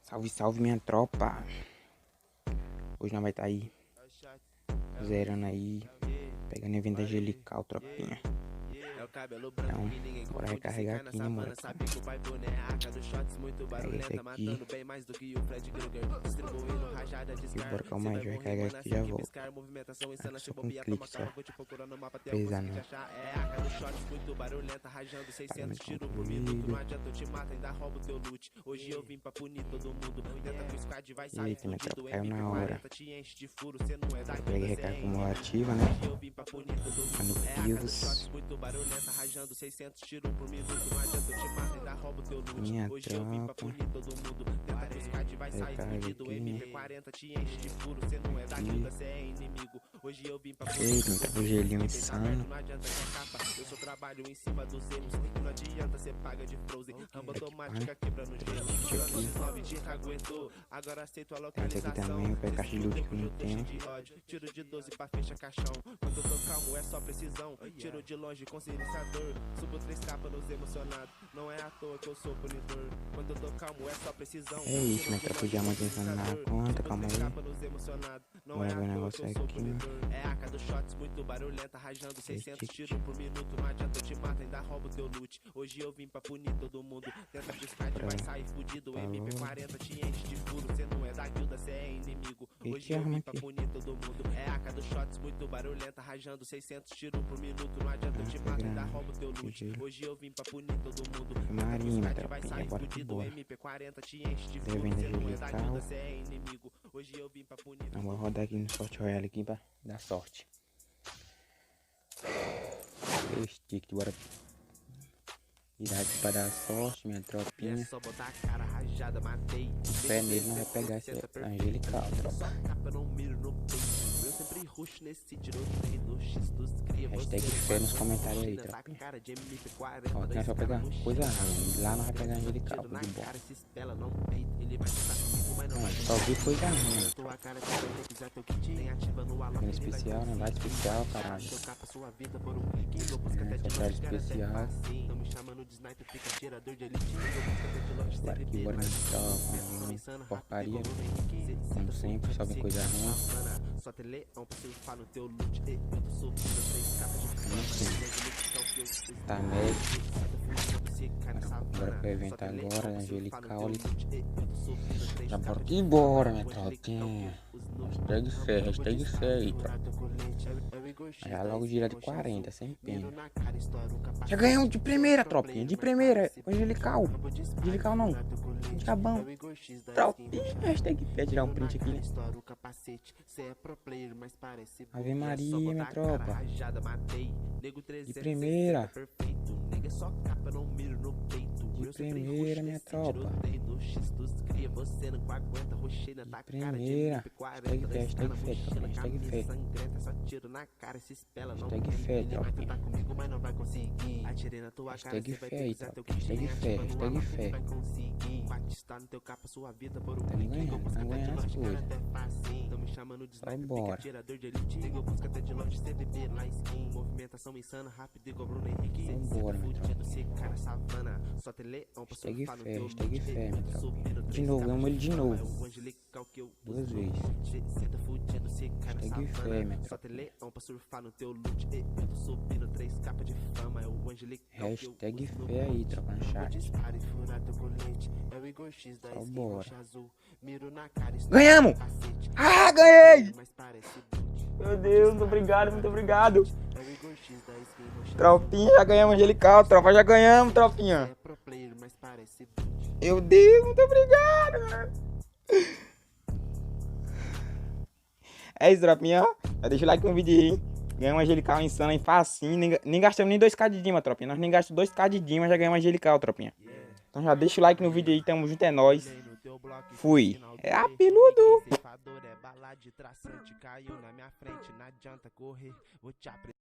Salve, salve, minha tropa. Hoje nós vai estar aí zerando aí, pegando evento angelical, tropinha. Então, bora recarregar aqui, né, mano? Pega esse aqui. E bora calma aí, já recarregar aqui e já volto. Aqui só com um clique só. Pesa não. Pagamento concluído. Eita, minha tropa, caiu na hora. Eu peguei recarga acumulativa, né? Mano, vivos. Minha tropa. Recarga aqui, né? Eita, me tá com gelinho insano. Esse aqui também, eu pego caixa de loot que eu não tenho. Tiro de 12 pra fechar caixão. Quando eu tô calmo é só precisão. Tiro de longe com silenciador. Subo 3 capas nos emocionados. Não é à toa que eu sou punidor. Quando eu tô calmo é só precisão. É isso, minha tropa, o diamante entrando na conta, calma aí. Bora ver o negócio aqui, né? É a cada shots muito barulhenta, rajando 600 tiros por minuto. Não adianta eu te mato, ainda roubo teu loot. Hoje eu vim pra punir todo mundo. Tenta buscar de vai sair fudido. MP40 te enche de furo. Cê não é da guilda, cê é inimigo. Hoje eu vim pra punir todo mundo. É a cada shots muito barulhenta, rajando 600 tiros por minuto. Não adianta eu te mato, ainda roubo teu loot. Hoje eu vim pra punir todo mundo. Marinho, minha tropinha, bora que bora. MP40 te enche de furo. Devendo Cê não é da angelical. guilda, cê é inimigo. Hoje eu vim pra punir todo Então, vou rodar aqui no Sorte Royale aqui pra dar sorte. Stick, bora virar aqui pra dar sorte, minha tropinha. só botar a cara rajada, matei. Fé nele, não vai pegar esse angelical, tropa. Capa não miro no peito. Eu sempre rush nesse tiroteio do X dos cria. Hashtag fé nos comentários aí, tropinha. Ó, aqui nós vai pegar coisa ruim. Lá nós vai pegar angelical, de bom. Não, só vi coisa ruim. Pegando especial, né? Vai especial, caralho. Só traz especial. Bora aqui, bora meditar uma porcaria. Como sempre, só vem coisa ruim. Tá médio. Bora pro evento agora, angelical. Já bora que bora, minha tropinha. Hashtag fé aí, tropa. Já logo gira de 40, sem pena. Já ganhamos de primeira, tropinha. De primeira, angelical. Angelical não. Diabão. Tropinha. Hashtag fé, tirar um print aqui, né? Ave Maria, minha tropa. De primeira. De primeira, minha tropa. De primeira. Hashtag fé, tropa. Hashtag fé. Hashtag fé, tropa. Hashtag fé aí, tropa. Hashtag fé, hashtag fé. Tá ganhando as coisas. Vai embora. Vambora, minha tropa. Hashtag fé, minha tropa. De novo, ganhamos ele de novo. 2 vezes. Hashtag fé, minha tropa. Hashtag fé aí, tropa, no chat. Vambora. Ganhamos! Ah, ganhei! Meu Deus, muito obrigado, muito obrigado. Tropinha, já ganhamos angelical, tropa, já ganhamos, tropinha. Meu Deus, muito obrigado, mano. É isso, tropinha, ó. Deixa o like no vídeo aí, hein. Ganhamos angelical insano aí, facinho. Nem gastamos nem 2k de Dima, tropinha. Nós nem gastamos 2k de Dima, já ganhamos angelical, tropinha. Então já deixa o like no vídeo aí, tamo junto, é nóis. Fui. É apeludo.